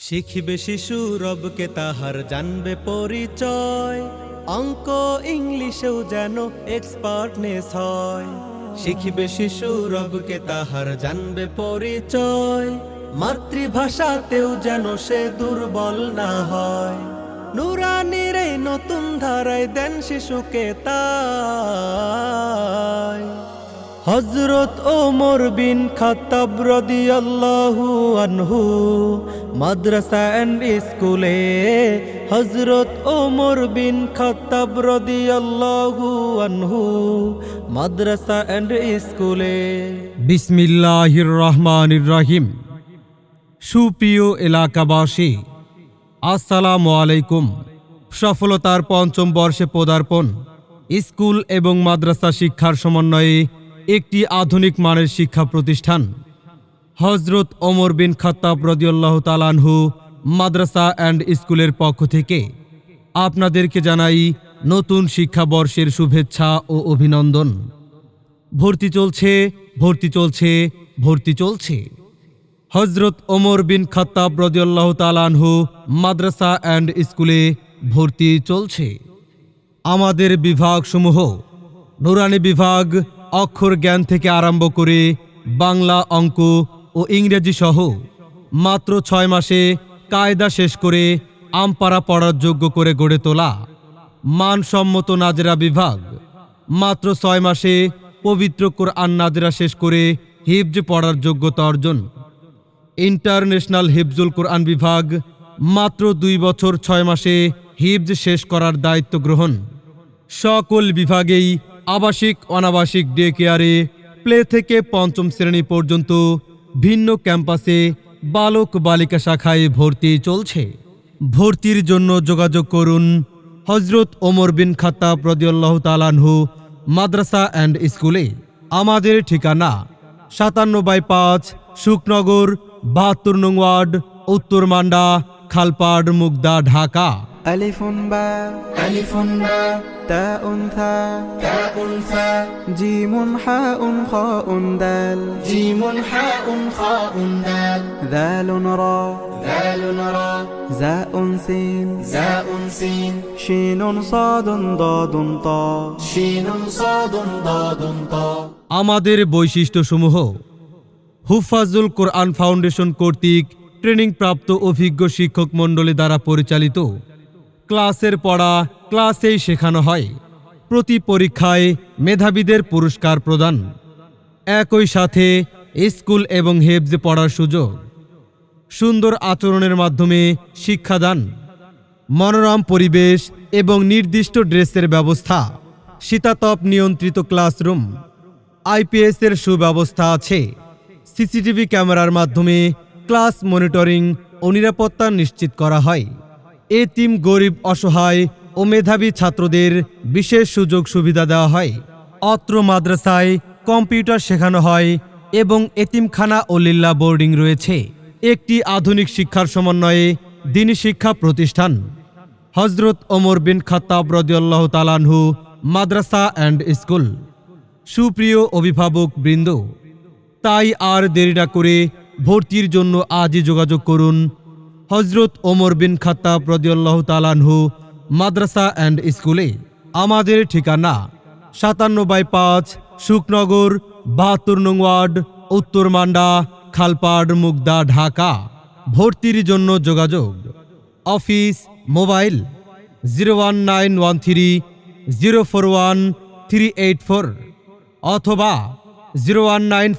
শিখিবে শিশু রবকে তাহার জানবে পরিচয়, অঙ্ক ইংলিশেও যেন এক্সপার্টনেস হয়। শিখিবে শিশু রবকে তাহার জানবে পরিচয়, মাতৃভাষাতেও যেন সে দুর্বল না হয়। নুরানির এই নতুন ধারায় দেন শিশুকে তাই। হযরত ওমর বিন খাত্তাব রাদিয়াল্লাহু আনহু মাদ্রাসা এন্ড স্কুলে। হযরত ওমর বিন খাত্তাব রাদিয়াল্লাহু আনহু মাদ্রাসা এন্ড স্কুলে। বিসমিল্লাহির রহমানির রহিম। সুপ্রিয় এলাকাবাসী, আসসালামু আলাইকুম। সফলতার পঞ্চম বর্ষে পদার্পণ। স্কুল এবং মাদ্রাসা শিক্ষার সমন্বয়ে একটি আধুনিক মানের শিক্ষা প্রতিষ্ঠান হযরত ওমর বিন খাত্তাব রাদিয়াল্লাহু তাআলা আনহু মাদ্রাসা অ্যান্ড স্কুলের পক্ষ থেকে আপনাদেরকে জানাই নতুন শিক্ষাবর্ষের শুভেচ্ছা ও অভিনন্দন। ভর্তি চলছে, ভর্তি চলছে, ভর্তি চলছে। হযরত ওমর বিন খাত্তাব রাদিয়াল্লাহু তাআলা আনহু মাদ্রাসা অ্যান্ড স্কুলে ভর্তি চলছে। আমাদের বিভাগসমূহ: নুরানি বিভাগ, অক্ষর জ্ঞান থেকে আরম্ভ করে বাংলা, অঙ্ক ও ইংরেজি সহ মাত্র 6 মাসে কায়দা শেষ করে আমপারা পড়ার যোগ্য করে গড়ে তোলা। মানসম্মত নাজেরা বিভাগ, মাত্র 6 মাসে পবিত্র কোরআন নাজেরা শেষ করে হিফজ পড়ার যোগ্যতা অর্জন। ইন্টারন্যাশনাল হিফজুল কোরআন বিভাগ, মাত্র 2 বছর 6 মাসে হিফজ শেষ করার দায়িত্ব গ্রহণ। সকল বিভাগেই আবাসিক অনাবাসিক ডে কেয়ারে প্লে থেকে 5ম শ্রেণী পর্যন্ত ভিন্ন ক্যাম্পাসে বালক বালিকা শাখায় ভর্তি চলছে। ভর্তির জন্য যোগাযোগ করুন হযরত ওমর বিন খাত্তাব রাদিয়াল্লাহু তাআলা আনহু মাদ্রাসা অ্যান্ড স্কুলে। আমাদের ঠিকানা 57/5 শুকনগর, 72 নং ওয়ার্ড, উত্তর মান্ডা, খালপাড়, মুগদা, ঢাকা। আলিফুন বা আলিফুন বা তাউন থা তাউন থা জিমুন হাউন খাউন দাল জিমুন হাউন খাউন দাল দালুন রা দালুন রা জাউন সিন জাউন সিন শিনুন সাদুন দাদুন তা শিনুন সাদুন দাদুন তা। আমাদের বৈশিষ্ট্যসমূহ: হুফাজুল কোরআন ফাউন্ডেশন কর্তৃক ট্রেনিং প্রাপ্ত অভিজ্ঞ শিক্ষক মণ্ডলী দ্বারা পরিচালিত। ক্লাসের পড়া ক্লাসেই শেখানো হয়। প্রতি পরীক্ষায় মেধাবীদের পুরস্কার প্রদান। একই সাথে স্কুল এবং হেফজ পড়ার সুযোগ। সুন্দর আচরণের মাধ্যমে শিক্ষাদান। মনোরম পরিবেশ এবং নির্দিষ্ট ড্রেসের ব্যবস্থা। শীতাতপ নিয়ন্ত্রিত ক্লাসরুম। আইপিএস এর সুব্যবস্থা আছে। সিসিটিভি ক্যামেরার মাধ্যমে ক্লাস মনিটরিং ও নিরাপত্তা নিশ্চিত করা হয়। এতিম, গরিব, অসহায় ও মেধাবী ছাত্রদের বিশেষ সুযোগ সুবিধা দেওয়া হয়। অত্র মাদ্রাসায় কম্পিউটার শেখানো হয় এবং এতিমখানা ও লিল্লা বোর্ডিং রয়েছে। একটি আধুনিক শিক্ষার সমন্বয়ে দ্বীনি শিক্ষা প্রতিষ্ঠান হযরত ওমর বিন খাত্তাব রাদিয়াল্লাহু তাআলা আনহু মাদ্রাসা অ্যান্ড স্কুল। সুপ্রিয় অভিভাবক বৃন্দ, তাই আর দেরি না করে ভর্তির জন্য আজই যোগাযোগ করুন হযরত ওমর বিন খাত্তাব রাদিয়াল্লাহু তাআলা আনহু মাদ্রাসা অ্যান্ড স্কুলে। আমাদের ঠিকানা 57/5 শুকনগর, 72 নং ওয়ার্ড, উত্তর মান্ডা, খালপাড়, মুগদা, ঢাকা। ভর্তির জন্য যোগাযোগ: অফিস, মোবাইল 01913 041 384 অথবা 019